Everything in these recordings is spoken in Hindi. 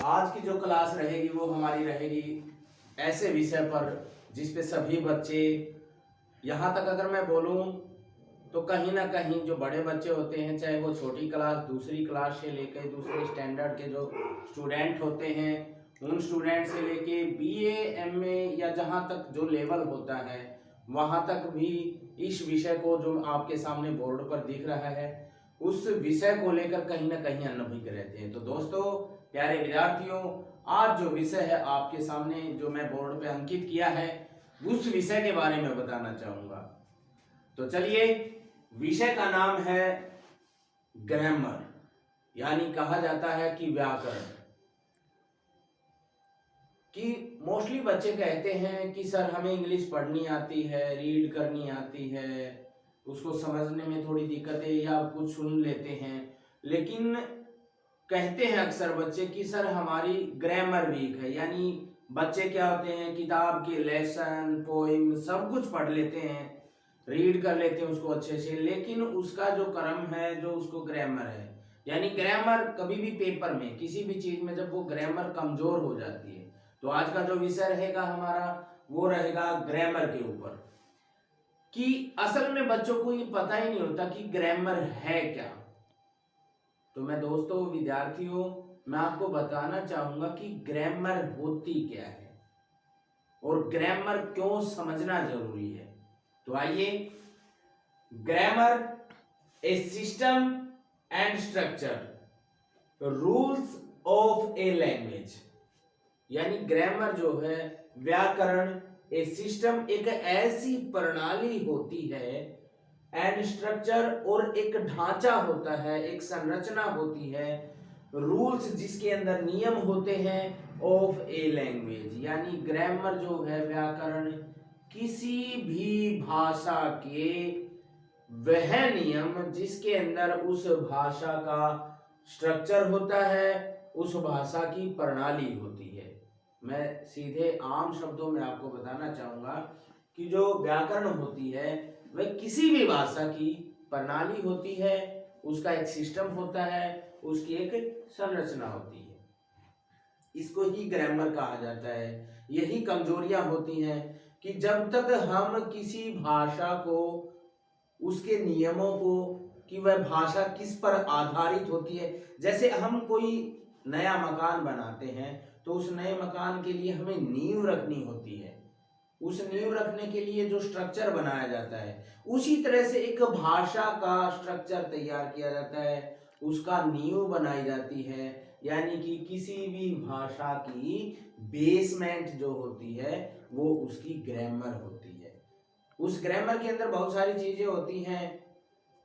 आज की जो क्लास रहेगी वो हमारी रहेगी ऐसे विषय पर जिस पे सभी बच्चे, यहाँ तक अगर मैं बोलूँ तो कहीं ना कहीं जो बड़े बच्चे होते हैं, चाहे वो छोटी क्लास, दूसरी क्लास से लेकर दूसरे स्टैंडर्ड के जो स्टूडेंट होते हैं, उन स्टूडेंट से लेके बीए, एमए या जहाँ तक जो लेवल होता है वहाँ तक भी इस विषय को जो आपके सामने बोर्ड पर दिख रहा है उस विषय को लेकर कहीं ना कहीं अनभिज्ञ रहते हैं। तो दोस्तों, प्यारे विद्यार्थियों, आज जो विषय है आपके सामने जो मैं बोर्ड पे अंकित किया है उस विषय के बारे में बताना चाहूंगा। तो चलिए, विषय का नाम है ग्रामर, यानी कहा जाता है कि व्याकरण। कि मोस्टली बच्चे कहते हैं कि सर हमें इंग्लिश पढ़नी आती है, रीड करनी आती है, उसको समझने में थोड़ी दिक्कत है या कुछ सुन लेते हैं, लेकिन कहते हैं अक्सर बच्चे कि सर हमारी ग्रामर वीक है। यानी बच्चे क्या होते हैं, किताब के लेसन, पोइम सब कुछ पढ़ लेते हैं, रीड कर लेते हैं उसको अच्छे से, लेकिन उसका जो क्रम है, जो उसको ग्रामर है, यानी ग्रामर कभी भी पेपर में किसी भी चीज में जब वो ग्रामर कमजोर हो जाती है, तो आज का जो विषय रहेगा हमारा वो रहेगा ग्रामर के ऊपर। कि असल में बच्चों को ये पता ही नहीं होता कि ग्रामर है क्या। तो मैं दोस्तों, विद्यार्थियों, मैं आपको बताना चाहूंगा कि ग्रामर होती क्या है और ग्रामर क्यों समझना जरूरी है। तो आइए, grammar A system and structure rules of a language, यानी ग्रामर जो है, व्याकरण, ए सिस्टम एक ऐसी प्रणाली होती है, एंड स्ट्रक्चर और एक ढांचा होता है, एक संरचना होती है, रूल्स जिसके अंदर नियम होते हैं, ऑफ ए लैंग्वेज, यानी ग्रामर जो है, व्याकरण, किसी भी भाषा के वह नियम जिसके अंदर उस भाषा का स्ट्रक्चर होता है, उस भाषा की प्रणाली होती है। मैं सीधे आम शब्दों में आपको बताना चाहूंगा कि जो व्याकरण होती है वह किसी भी भाषा की प्रणाली होती है, उसका एक सिस्टम होता है, उसकी एक संरचना होती है, इसको ही ग्रामर कहा जाता है। यही कमजोरियां होती हैं कि जब तक हम किसी भाषा को, उसके नियमों को, कि वह भाषा किस पर आधारित होती है, जैसे हम कोई नया मकान बनाते हैं तो उस नए मकान के लिए हमें नींव रखनी होती है, उस नींव रखने के लिए जो स्ट्रक्चर बनाया जाता है, उसी तरह से एक भाषा का स्ट्रक्चर तैयार किया जाता है, उसका नींव बनाई जाती है, यानी कि किसी भी भाषा की बेसमेंट जो होती है वो उसकी ग्रामर होती है। उस ग्रामर के अंदर बहुत सारी चीजें होती हैं,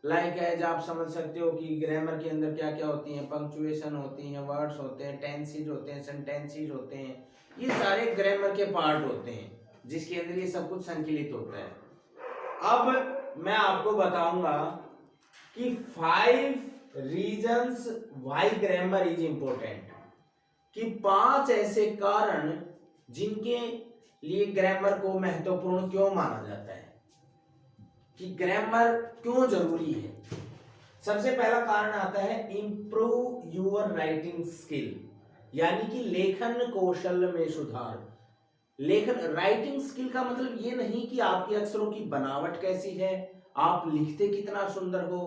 लाइक एज आप समझ सकते हो कि ग्रामर के अंदर क्या क्या होती हैं, पंक्चुएशन होती हैं, वर्ड्स होते हैं, टेंसेज होते हैं, सेंटेंसेज होते हैं, ये सारे ग्रामर के पार्ट होते हैं जिसके अंदर ये सब कुछ संकलित होता है। अब मैं आपको बताऊंगा कि 5 reasons why grammar is important, कि 5 ऐसे कारण जिनके लिए ग्रामर को महत्वपूर्ण क्यों माना जाता है, कि ग्रामर क्यों जरूरी है। सबसे पहला कारण आता है इंप्रूव योर राइटिंग स्किल, यानी कि लेखन कौशल में सुधार। लेखन, राइटिंग स्किल का मतलब ये नहीं कि आपके अक्षरों की बनावट कैसी है, आप लिखते कितना सुंदर हो,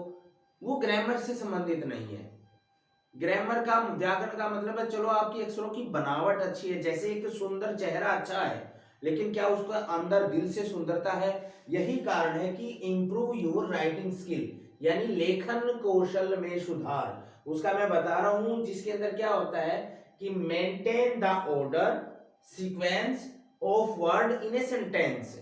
वो ग्रामर से संबंधित नहीं है। ग्रामर का, व्याकरण का मतलब है चलो आपकी अक्षरों की बनावट अच्छी है, जैसे एक सुंदर चेहरा अच्छा है, लेकिन क्या उसका अंदर दिल से सुंदरता है। यही कारण है कि इंप्रूव योर राइटिंग स्किल, यानी लेखन कौशल में सुधार, उसका मैं बता रहा हूं, जिसके अंदर क्या होता है कि maintain the order sequence of word in a sentence,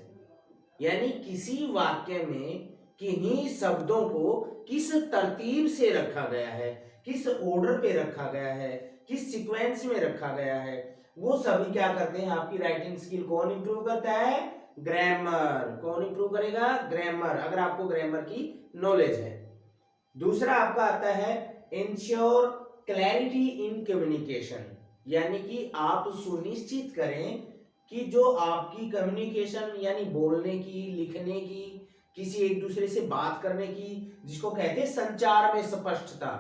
यानी किसी वाक्य में किन्हीं शब्दों को किस तरतीब से रखा गया है, किस ऑर्डर पे रखा गया है, किस सीक्वेंस में रखा गया है, वो सभी क्या करते हैं, आपकी राइटिंग स्किल कौन इंप्रूव करता है, ग्रामर। कौन इंप्रूव करेगा, ग्रामर, अगर आपको ग्रामर की नॉलेज है। दूसरा आपका आता है इंश्योर क्लैरिटी इन कम्युनिकेशन, यानी कि आप सुनिश्चित करें कि जो आपकी कम्युनिकेशन, यानी बोलने की, लिखने की, किसी एक दूसरे से बात करने की, जिसको कहते हैं संचार में स्पष्टता,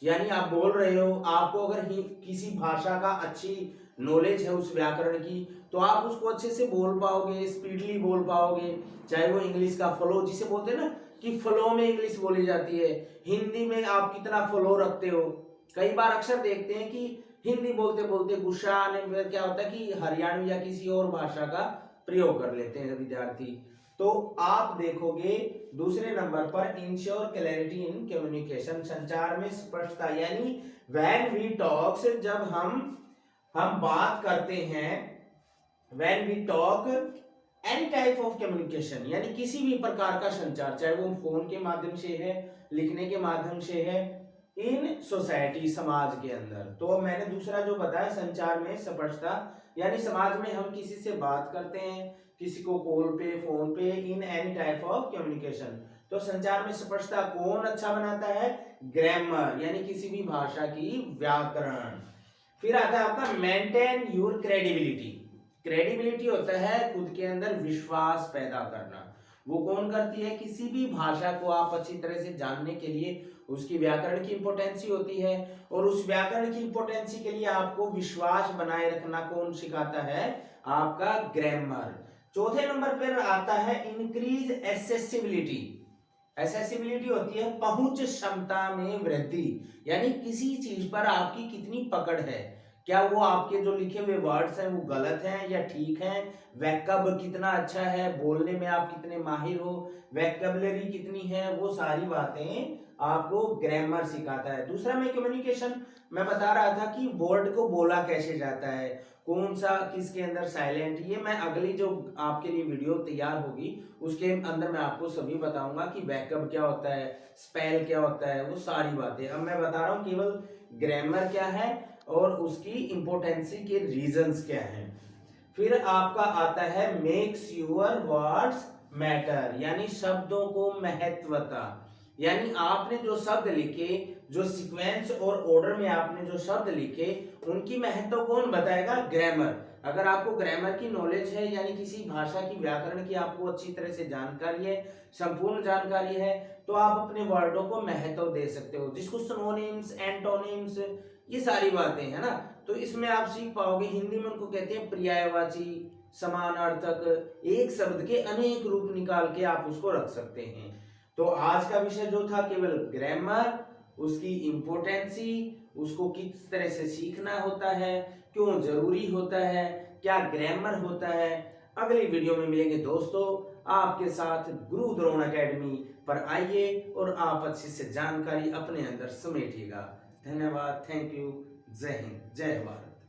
यानी आप बोल रहे हो, आपको अगर किसी भाषा का अच्छी नॉलेज है उस व्याकरण की, तो आप उसको अच्छे से बोल पाओगे, स्पीडली बोल पाओगे। चाहे वो इंग्लिश का फ्लो जिसे बोलते हैं ना कि फ्लो में इंग्लिश बोली जाती है, हिंदी में आप कितना फ्लो रखते हो। कई बार अक्सर देखते हैं कि हिंदी बोलते बोलते गुस्सा आने में क्या होता है कि हरियाणवी या किसी और भाषा का प्रयोग कर लेते हैं विद्यार्थी। तो आप देखोगे दूसरे नंबर पर इंश्योर क्लैरिटी इन कम्युनिकेशन, संचार में स्पष्टता, यानी व्हेन वी टॉक्स, जब हम बात करते हैं, when we talk any type of communication, यानी किसी भी प्रकार का संचार, चाहे वो फोन के माध्यम से है, लिखने के माध्यम से है, इन सोसाइटी, समाज के अंदर। तो मैंने दूसरा जो बताया संचार में स्पष्टता, यानी समाज में हम किसी से बात करते हैं, किसी को कॉल पे, फोन पे, in any type of communication. तो संचार में स्पष्टता कौन अच्छा बनाता है? ग्रामर, यानी किसी भी भाषा की व्याकरण। फिर आता है आपका मेंटेन योर क्रेडिबिलिटी। क्रेडिबिलिटी होता है खुद के अंदर विश्वास पैदा करना। वो कौन करती है? किसी भी भाषा को आप अच्छी तरह से जानने के लिए उसकी व्याकरण की इंपोर्टेंसी होती है, और उस व्याकरण की इंपोर्टेंसी के लिए आपको विश्वास बनाए रखना कौन सिखाता है? आपका ग्रामर। चौथे नंबर पर आता है इंक्रीज एसेसिबिलिटी। एसेसिबिलिटी होती है पहुंच क्षमता में वृद्धि, यानी किसी चीज पर आपकी कितनी पकड़ है, क्या वो आपके जो लिखे हुए वर्ड्स हैं वो गलत हैं या ठीक हैं, वैकब कितना अच्छा है, बोलने में आप कितने माहिर हो, वैकबलरी कितनी है, वो सारी बातें आपको ग्रामर सिखाता है। दूसरा में कम्युनिकेशन, मैं बता रहा था कि वर्ड को बोला कैसे जाता है, कौन सा किसके अंदर साइलेंट, ये मैं अगली जो आपके लिए वीडियो तैयार होगी उसके अंदर मैं आपको सभी बताऊंगा कि वैकब क्या होता है, स्पेल क्या होता है, वो सारी बातें। अब मैं बता रहा हूँ केवल ग्रामर क्या है और उसकी इंपोर्टेंसी के रीजंस क्या हैं। फिर आपका आता है मेक्स यूर वर्ड्स मैटर, यानी शब्दों को महत्वता, यानी आपने जो शब्द लिखे, जो सीक्वेंस और ऑर्डर में आपने जो शब्द लिखे, उनकी महत्व कौन बताएगा? ग्रामर। अगर आपको ग्रामर की नॉलेज है, यानी किसी भाषा की व्याकरण की आपको अच्छी तरह से जानकारी है, संपूर्ण जानकारी है, तो आप अपने वर्डों को महत्व दे सकते हो, जिसको सिनोनिम्स, एंटोनिम्स, ये सारी बातें है ना, तो इसमें आप सीख पाओगे। हिंदी में उनको कहते हैं पर्यायवाची, समानार्थक, एक शब्द के अनेक रूप निकाल के आप उसको रख सकते हैं। तो आज का विषय जो था केवल ग्रामर, उसकी इंपोर्टेंसी, उसको किस तरह से सीखना होता है, क्यों जरूरी होता है, क्या ग्रामर होता है। अगली वीडियो में मिलेंगे दोस्तों आपके साथ गुरु द्रोण एकेडमी पर। आइए और आप अच्छे से जानकारी अपने अंदर समेटिएगा। धन्यवाद, थैंक यू, जय हिंद, जय भारत।